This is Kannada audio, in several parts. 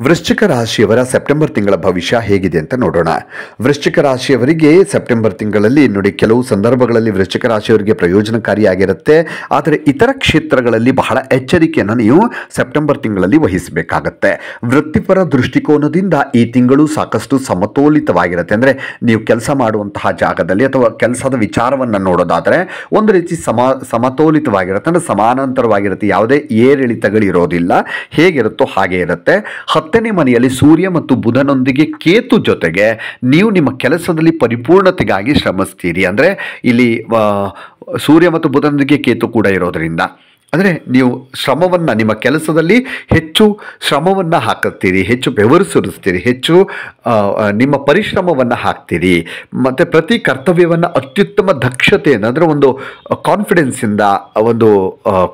ವೃಶ್ಚಿಕ ರಾಶಿಯವರ ಸೆಪ್ಟೆಂಬರ್ ತಿಂಗಳ ಭವಿಷ್ಯ ಹೇಗಿದೆ ಅಂತ ನೋಡೋಣ. ವೃಶ್ಚಿಕ ರಾಶಿಯವರಿಗೆ ಸೆಪ್ಟೆಂಬರ್ ತಿಂಗಳಲ್ಲಿ ನೋಡಿ, ಕೆಲವು ಸಂದರ್ಭಗಳಲ್ಲಿ ವೃಶ್ಚಿಕ ರಾಶಿಯವರಿಗೆ ಪ್ರಯೋಜನಕಾರಿಯಾಗಿರುತ್ತೆ. ಆದರೆ ಇತರ ಕ್ಷೇತ್ರಗಳಲ್ಲಿ ಬಹಳ ಎಚ್ಚರಿಕೆಯನ್ನು ನೀವು ಸೆಪ್ಟೆಂಬರ್ ತಿಂಗಳಲ್ಲಿ ವಹಿಸಬೇಕಾಗತ್ತೆ. ವೃತ್ತಿಪರ ದೃಷ್ಟಿಕೋನದಿಂದ ಈ ತಿಂಗಳು ಸಾಕಷ್ಟು ಸಮತೋಲಿತವಾಗಿರುತ್ತೆ. ಅಂದರೆ ನೀವು ಕೆಲಸ ಮಾಡುವಂತಹ ಜಾಗದಲ್ಲಿ ಅಥವಾ ಕೆಲಸದ ವಿಚಾರವನ್ನು ನೋಡೋದಾದರೆ ಒಂದು ರೀತಿ ಸಮತೋಲಿತವಾಗಿರುತ್ತೆ. ಅಂದರೆ ಸಮಾನಾಂತರವಾಗಿರುತ್ತೆ. ಯಾವುದೇ ಏರಿಳಿತಗಳಿರೋದಿಲ್ಲ. ಹೇಗಿರುತ್ತೋ ಹಾಗೆ ಇರುತ್ತೆ. 10ನೇ ಮನೆಯಲ್ಲಿ ಸೂರ್ಯ ಮತ್ತು ಬುಧನೊಂದಿಗೆ ಕೇತು ಜೊತೆಗೆ ನೀವು ನಿಮ್ಮ ಕೆಲಸದಲ್ಲಿ ಪರಿಪೂರ್ಣತೆಗಾಗಿ ಶ್ರಮಿಸ್ತೀರಿ. ಅಂದರೆ ಇಲ್ಲಿ ಸೂರ್ಯ ಮತ್ತು ಬುಧನೊಂದಿಗೆ ಕೇತು ಕೂಡ ಇರೋದರಿಂದ ಅಂದರೆ ನೀವು ಶ್ರಮವನ್ನು, ನಿಮ್ಮ ಕೆಲಸದಲ್ಲಿ ಹೆಚ್ಚು ಶ್ರಮವನ್ನು ಹಾಕುತ್ತೀರಿ, ಹೆಚ್ಚು ಬೆವರು ಸುರಿಸ್ತೀರಿ, ಹೆಚ್ಚು ನಿಮ್ಮ ಪರಿಶ್ರಮವನ್ನು ಹಾಕ್ತೀರಿ. ಮತ್ತು ಪ್ರತಿ ಕರ್ತವ್ಯವನ್ನು ಅತ್ಯುತ್ತಮ ದಕ್ಷತೆಯನ್ನು, ಅಂದರೆ ಒಂದು ಕಾನ್ಫಿಡೆನ್ಸಿಂದ, ಒಂದು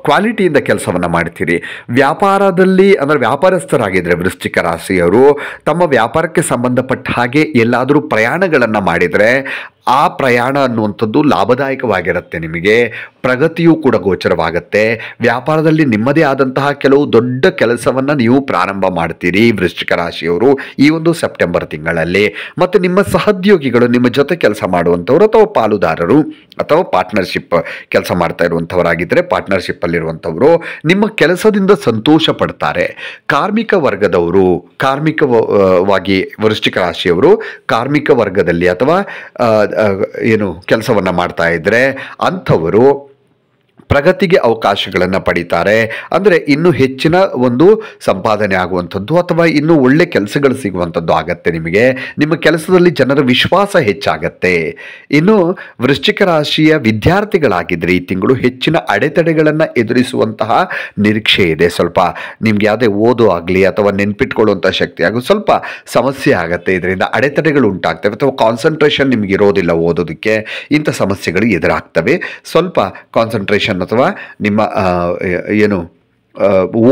ಕ್ವಾಲಿಟಿಯಿಂದ ಕೆಲಸವನ್ನು ಮಾಡ್ತೀರಿ. ವ್ಯಾಪಾರದಲ್ಲಿ ಅಂದರೆ ವ್ಯಾಪಾರಸ್ಥರಾಗಿದ್ದರೆ ವೃಶ್ಚಿಕ ರಾಶಿಯವರು ತಮ್ಮ ವ್ಯಾಪಾರಕ್ಕೆ ಸಂಬಂಧಪಟ್ಟ ಹಾಗೆ ಎಲ್ಲಾದರೂ ಪ್ರಯಾಣಗಳನ್ನು ಮಾಡಿದರೆ ಆ ಪ್ರಯಾಣ ಅನ್ನುವಂಥದ್ದು ಲಾಭದಾಯಕವಾಗಿರುತ್ತೆ. ನಿಮಗೆ ಪ್ರಗತಿಯೂ ಕೂಡ ಗೋಚರವಾಗುತ್ತೆ. ವ್ಯಾಪಾರದಲ್ಲಿ ನಿಮ್ಮದೇ ಆದಂತಹ ಕೆಲವು ದೊಡ್ಡ ಕೆಲಸವನ್ನು ನೀವು ಪ್ರಾರಂಭ ಮಾಡ್ತೀರಿ ವೃಶ್ಚಿಕ ರಾಶಿಯವರು ಈ ಒಂದು ಸೆಪ್ಟೆಂಬರ್ ತಿಂಗಳಲ್ಲಿ. ಮತ್ತು ನಿಮ್ಮ ಸಹೋದ್ಯೋಗಿಗಳು, ನಿಮ್ಮ ಜೊತೆ ಕೆಲಸ ಮಾಡುವಂಥವರು ಅಥವಾ ಪಾಲುದಾರರು ಅಥವಾ ಪಾರ್ಟ್ನರ್ಶಿಪ್ ಕೆಲಸ ಮಾಡ್ತಾ ಇರುವಂಥವರಾಗಿದ್ದರೆ ಪಾರ್ಟ್ನರ್ಶಿಪ್ಪಲ್ಲಿರುವಂಥವರು ನಿಮ್ಮ ಕೆಲಸದಿಂದ ಸಂತೋಷ ಪಡ್ತಾರೆ. ಕಾರ್ಮಿಕ ವರ್ಗದವರು, ಕಾರ್ಮಿಕವಾಗಿ ವೃಶ್ಚಿಕ ರಾಶಿಯವರು ಕಾರ್ಮಿಕ ವರ್ಗದಲ್ಲಿ ಅಥವಾ ಕೆಲಸವನ್ನು ಮಾಡ್ತಾ ಇದ್ದರೆ ಅಂಥವರು ಪ್ರಗತಿಗೆ ಅವಕಾಶಗಳನ್ನು ಪಡೀತಾರೆ. ಅಂದರೆ ಇನ್ನೂ ಹೆಚ್ಚಿನ ಒಂದು ಸಂಪಾದನೆ ಆಗುವಂಥದ್ದು ಅಥವಾ ಇನ್ನೂ ಒಳ್ಳೆ ಕೆಲಸಗಳು ಸಿಗುವಂಥದ್ದು ಆಗತ್ತೆ. ನಿಮಗೆ ನಿಮ್ಮ ಕೆಲಸದಲ್ಲಿ ಜನರ ವಿಶ್ವಾಸ ಹೆಚ್ಚಾಗತ್ತೆ. ಇನ್ನು ವೃಶ್ಚಿಕ ರಾಶಿಯ ವಿದ್ಯಾರ್ಥಿಗಳಾಗಿದ್ದರೆ ಈ ತಿಂಗಳು ಹೆಚ್ಚಿನ ಅಡೆತಡೆಗಳನ್ನು ಎದುರಿಸುವಂತಹ ನಿರೀಕ್ಷೆ ಇದೆ. ಸ್ವಲ್ಪ ನಿಮ್ಗೆ ಯಾವುದೇ ಓದು ಆಗಲಿ ಅಥವಾ ನೆನ್ಪಿಟ್ಕೊಳ್ಳುವಂಥ ಶಕ್ತಿ ಆಗಲಿ ಸ್ವಲ್ಪ ಸಮಸ್ಯೆ ಆಗುತ್ತೆ. ಇದರಿಂದ ಅಡೆತಡೆಗಳು ಉಂಟಾಗ್ತವೆ ಅಥವಾ ಕಾನ್ಸಂಟ್ರೇಷನ್ ನಿಮ್ಗೆ ಇರೋದಿಲ್ಲ ಓದೋದಕ್ಕೆ. ಇಂಥ ಸಮಸ್ಯೆಗಳು ಎದುರಾಗ್ತವೆ. ಸ್ವಲ್ಪ ಕಾನ್ಸಂಟ್ರೇಷನ್ ಅಥವಾ ನಿಮ್ಮ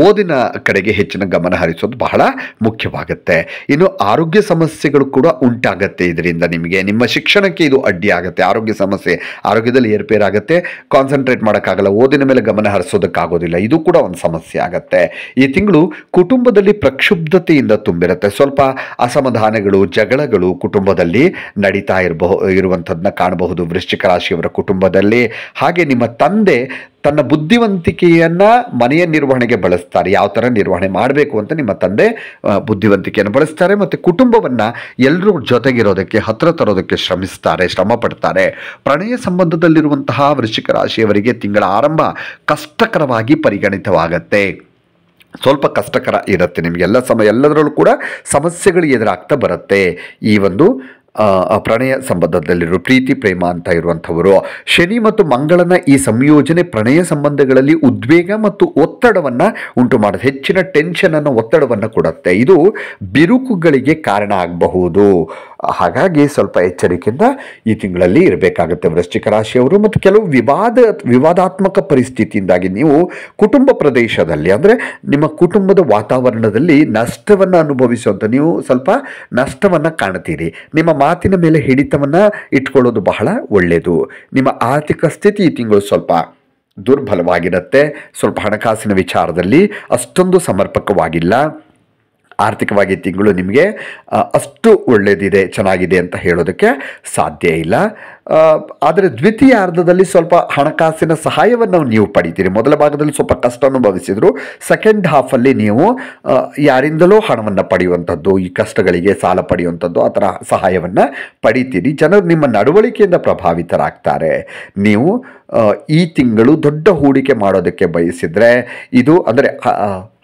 ಓದಿನ ಕಡೆಗೆ ಹೆಚ್ಚಿನ ಗಮನ ಹರಿಸೋದು ಬಹಳ ಮುಖ್ಯವಾಗುತ್ತೆ. ಇನ್ನು ಆರೋಗ್ಯ ಸಮಸ್ಯೆಗಳು ಕೂಡ ಉಂಟಾಗತ್ತೆ. ಇದರಿಂದ ನಿಮಗೆ ನಿಮ್ಮ ಶಿಕ್ಷಣಕ್ಕೆ ಇದು ಅಡ್ಡಿ ಆಗುತ್ತೆ. ಆರೋಗ್ಯ ಸಮಸ್ಯೆ, ಆರೋಗ್ಯದಲ್ಲಿ ಏರ್ಪೇರಾಗುತ್ತೆ. ಕಾನ್ಸಂಟ್ರೇಟ್ ಮಾಡೋಕ್ಕಾಗಲ್ಲ, ಓದಿನ ಮೇಲೆ ಗಮನ ಹರಿಸೋದಕ್ಕಾಗೋದಿಲ್ಲ. ಇದು ಕೂಡ ಒಂದು ಸಮಸ್ಯೆ ಆಗುತ್ತೆ. ಈ ತಿಂಗಳು ಕುಟುಂಬದಲ್ಲಿ ಪ್ರಕ್ಷುಬ್ಧತೆಯಿಂದ ತುಂಬಿರುತ್ತೆ. ಸ್ವಲ್ಪ ಅಸಮಾಧಾನಗಳು, ಜಗಳಗಳು ಕುಟುಂಬದಲ್ಲಿ ನಡೀತಾ ಇರುವಂಥದ್ದನ್ನ ಕಾಣಬಹುದು ವೃಶ್ಚಿಕ ರಾಶಿಯವರ ಕುಟುಂಬದಲ್ಲಿ. ಹಾಗೆ ನಿಮ್ಮ ತಂದೆ ತನ್ನ ಬುದ್ಧಿವಂತಿಕೆಯನ್ನು ಮನೆಯ ನಿರ್ವಹಣೆಗೆ ಬಳಸ್ತಾರೆ. ಯಾವ ಥರ ನಿರ್ವಹಣೆ ಮಾಡಬೇಕು ಅಂತ ನಿಮ್ಮ ತಂದೆ ಬುದ್ಧಿವಂತಿಕೆಯನ್ನು ಬಳಸ್ತಾರೆ. ಮತ್ತು ಕುಟುಂಬವನ್ನು ಎಲ್ಲರೂ ಜೊತೆಗಿರೋದಕ್ಕೆ, ಹತ್ತಿರ ತರೋದಕ್ಕೆ ಶ್ರಮ ಪಡ್ತಾರೆ. ಪ್ರಣಯ ಸಂಬಂಧದಲ್ಲಿರುವಂತಹ ವೃಶ್ಚಿಕ ರಾಶಿಯವರಿಗೆ ತಿಂಗಳ ಆರಂಭ ಕಷ್ಟಕರವಾಗಿ ಪರಿಗಣಿತವಾಗತ್ತೆ. ಸ್ವಲ್ಪ ಕಷ್ಟಕರ ಇರುತ್ತೆ. ನಿಮಗೆ ಎಲ್ಲದರಲ್ಲೂ ಕೂಡ ಸಮಸ್ಯೆಗಳು ಎದುರಾಗ್ತಾ ಬರುತ್ತೆ. ಈ ಒಂದು ಪ್ರಣಯ ಸಂಬಂಧದಲ್ಲಿರೋ ಪ್ರೀತಿ ಪ್ರೇಮ ಅಂತ ಇರುವಂಥವರು. ಶನಿ ಮತ್ತು ಮಂಗಳನ ಈ ಸಂಯೋಜನೆ ಪ್ರಣಯ ಸಂಬಂಧಗಳಲ್ಲಿ ಉದ್ವೇಗ ಮತ್ತು ಒತ್ತಡವನ್ನು ಉಂಟು ಮಾಡುತ್ತೆ. ಹೆಚ್ಚಿನ ಟೆನ್ಷನನ್ನು, ಒತ್ತಡವನ್ನು ಕೊಡುತ್ತೆ. ಇದು ಬಿರುಕುಗಳಿಗೆ ಕಾರಣ ಆಗಬಹುದು. ಹಾಗಾಗಿ ಸ್ವಲ್ಪ ಎಚ್ಚರಿಕೆಯಿಂದ ಈ ತಿಂಗಳಲ್ಲಿ ಇರಬೇಕಾಗುತ್ತೆ ವೃಶ್ಚಿಕ ರಾಶಿಯವರು. ಮತ್ತು ಕೆಲವು ವಿವಾದಾತ್ಮಕ ಪರಿಸ್ಥಿತಿಯಿಂದಾಗಿ ನೀವು ಕುಟುಂಬ ಪ್ರದೇಶದಲ್ಲಿ, ಅಂದರೆ ನಿಮ್ಮ ಕುಟುಂಬದ ವಾತಾವರಣದಲ್ಲಿ ನಷ್ಟವನ್ನು ಅನುಭವಿಸುವಂಥ, ನೀವು ಸ್ವಲ್ಪ ನಷ್ಟವನ್ನು ಕಾಣ್ತೀರಿ. ನಿಮ್ಮ ಮಾತಿನ ಮೇಲೆ ಹಿಡಿತವನ್ನು ಇಟ್ಕೊಳ್ಳೋದು ಬಹಳ ಒಳ್ಳೆಯದು. ನಿಮ್ಮ ಆರ್ಥಿಕ ಸ್ಥಿತಿ ಈ ತಿಂಗಳು ಸ್ವಲ್ಪ ದುರ್ಬಲವಾಗಿರುತ್ತೆ. ಸ್ವಲ್ಪ ಹಣಕಾಸಿನ ವಿಚಾರದಲ್ಲಿ ಅಷ್ಟೊಂದು ಸಮರ್ಪಕವಾಗಿಲ್ಲ. ಆರ್ಥಿಕವಾಗಿ ತಿಂಗಳು ನಿಮಗೆ ಅಷ್ಟು ಒಳ್ಳೆಯದಿದೆ, ಚೆನ್ನಾಗಿದೆ ಅಂತ ಹೇಳೋದಕ್ಕೆ ಸಾಧ್ಯ ಇಲ್ಲ. ಆದರೆ ದ್ವಿತೀಯಾರ್ಧದಲ್ಲಿ ಸ್ವಲ್ಪ ಹಣಕಾಸಿನ ಸಹಾಯವನ್ನು ನೀವು ಪಡಿತೀರಿ. ಮೊದಲ ಭಾಗದಲ್ಲಿ ಸ್ವಲ್ಪ ಕಷ್ಟ ಅನುಭವಿಸಿದ್ರು. ಸೆಕೆಂಡ್ ಹಾಫಲ್ಲಿ ನೀವು ಯಾರಿಂದಲೂ ಹಣವನ್ನು ಪಡೆಯುವಂಥದ್ದು, ಈ ಕಷ್ಟಗಳಿಗೆ ಸಾಲ ಪಡೆಯುವಂಥದ್ದು, ಆ ಥರ ಸಹಾಯವನ್ನು ಪಡಿತೀರಿ. ಜನರು ನಿಮ್ಮ ನಡವಳಿಕೆಯಿಂದ ಪ್ರಭಾವಿತರಾಗ್ತಾರೆ. ನೀವು ಈ ತಿಂಗಳು ದೊಡ್ಡ ಹೂಡಿಕೆ ಮಾಡೋದಕ್ಕೆ ಬಯಸಿದರೆ, ಇದು ಅಂದರೆ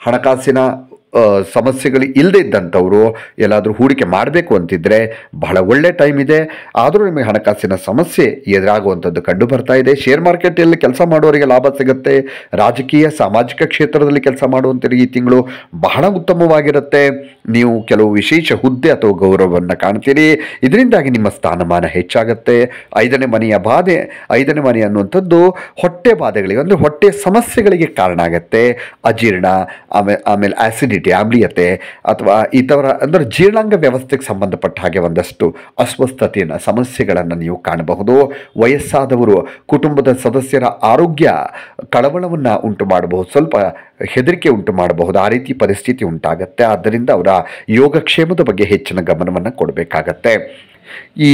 ಹಣಕಾಸಿನ ಸಮಸ್ಯೆಗಳು ಇಲ್ಲದೆ ಇದ್ದಂಥವರು ಎಲ್ಲಾದರೂ ಹೂಡಿಕೆ ಮಾಡಬೇಕು ಅಂತಿದ್ದರೆ ಬಹಳ ಒಳ್ಳೆ ಟೈಮ್ ಇದೆ. ಆದರೂ ನಿಮಗೆ ಹಣಕಾಸಿನ ಸಮಸ್ಯೆ ಎದುರಾಗುವಂಥದ್ದು ಕಂಡು ಬರ್ತಾ ಇದೆ. ಶೇರ್ ಮಾರ್ಕೆಟಲ್ಲಿ ಕೆಲಸ ಮಾಡುವವರಿಗೆ ಲಾಭ ಸಿಗುತ್ತೆ. ರಾಜಕೀಯ, ಸಾಮಾಜಿಕ ಕ್ಷೇತ್ರದಲ್ಲಿ ಕೆಲಸ ಮಾಡುವಂಥವ್ರಿಗೆ ಈ ತಿಂಗಳು ಬಹಳ ಉತ್ತಮವಾಗಿರುತ್ತೆ. ನೀವು ಕೆಲವು ವಿಶೇಷ ಹುದ್ದೆ ಅಥವಾ ಗೌರವವನ್ನು ಕಾಣ್ತೀರಿ. ಇದರಿಂದಾಗಿ ನಿಮ್ಮ ಸ್ಥಾನಮಾನ ಹೆಚ್ಚಾಗುತ್ತೆ. 5ನೇ ಮನೆ ಅನ್ನುವಂಥದ್ದು ಹೊಟ್ಟೆ ಬಾಧೆಗಳಿಗೆ, ಅಂದರೆ ಹೊಟ್ಟೆ ಸಮಸ್ಯೆಗಳಿಗೆ ಕಾರಣ ಆಗುತ್ತೆ. ಅಜೀರ್ಣ, ಆಮೇಲೆ ಆಸಿಡಿಟಿ, ಅಸಿಡಿಟಿ, ಆಮ್ಲೀಯತೆ ಅಥವಾ ಈ ಥರ ಅಂದರೆ ಜೀರ್ಣಾಂಗ ವ್ಯವಸ್ಥೆಗೆ ಸಂಬಂಧಪಟ್ಟ ಹಾಗೆ ಒಂದಷ್ಟು ಅಸ್ವಸ್ಥತೆಯನ್ನು ಸಮಸ್ಯೆಗಳನ್ನು ನೀವು ಕಾಣಬಹುದು. ವಯಸ್ಸಾದವರು ಕುಟುಂಬದ ಸದಸ್ಯರ ಆರೋಗ್ಯ ಕಳವಳವನ್ನು ಉಂಟು ಮಾಡಬಹುದು, ಸ್ವಲ್ಪ ಹೆದರಿಕೆ ಉಂಟು ಮಾಡಬಹುದು, ಆ ರೀತಿ ಪರಿಸ್ಥಿತಿ ಉಂಟಾಗತ್ತೆ. ಆದ್ದರಿಂದ ಅವರ ಯೋಗಕ್ಷೇಮದ ಬಗ್ಗೆ ಹೆಚ್ಚಿನ ಗಮನವನ್ನು ಕೊಡಬೇಕಾಗತ್ತೆ. ಈ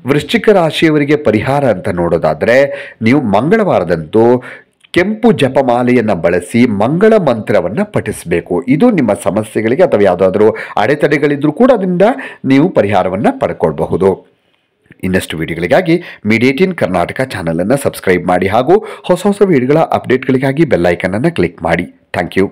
ವೃಶ್ಚಿಕ ರಾಶಿಯವರಿಗೆ ಪರಿಹಾರ ಅಂತ ನೋಡೋದಾದರೆ ನೀವು ಮಂಗಳವಾರದಂದು ಕೆಂಪು ಜಪಮಾಲೆಯನ್ನು ಬಳಸಿ ಮಂಗಳ ಮಂತ್ರವನ್ನು ಪಠಿಸಬೇಕು. ಇದು ನಿಮ್ಮ ಸಮಸ್ಯೆಗಳಿಗೆ ಅಥವಾ ಯಾವುದಾದ್ರೂ ಅಡೆತಡೆಗಳಿದ್ರೂ ಕೂಡ ಅದರಿಂದ ನೀವು ಪರಿಹಾರವನ್ನು ಪಡ್ಕೊಳ್ಬಹುದು. ಇನ್ನಷ್ಟು ವಿಡಿಯೋಗಳಿಗಾಗಿ ಮೀಡಿಯಾ18 ಕರ್ನಾಟಕ ಚಾನಲನ್ನು ಸಬ್ಸ್ಕ್ರೈಬ್ ಮಾಡಿ ಹಾಗೂ ಹೊಸ ಹೊಸ ವಿಡಿಯೋಗಳ ಅಪ್ಡೇಟ್ಗಳಿಗಾಗಿ ಬೆಲ್ ಐಕನನ್ನು ಕ್ಲಿಕ್ ಮಾಡಿ. Thank you.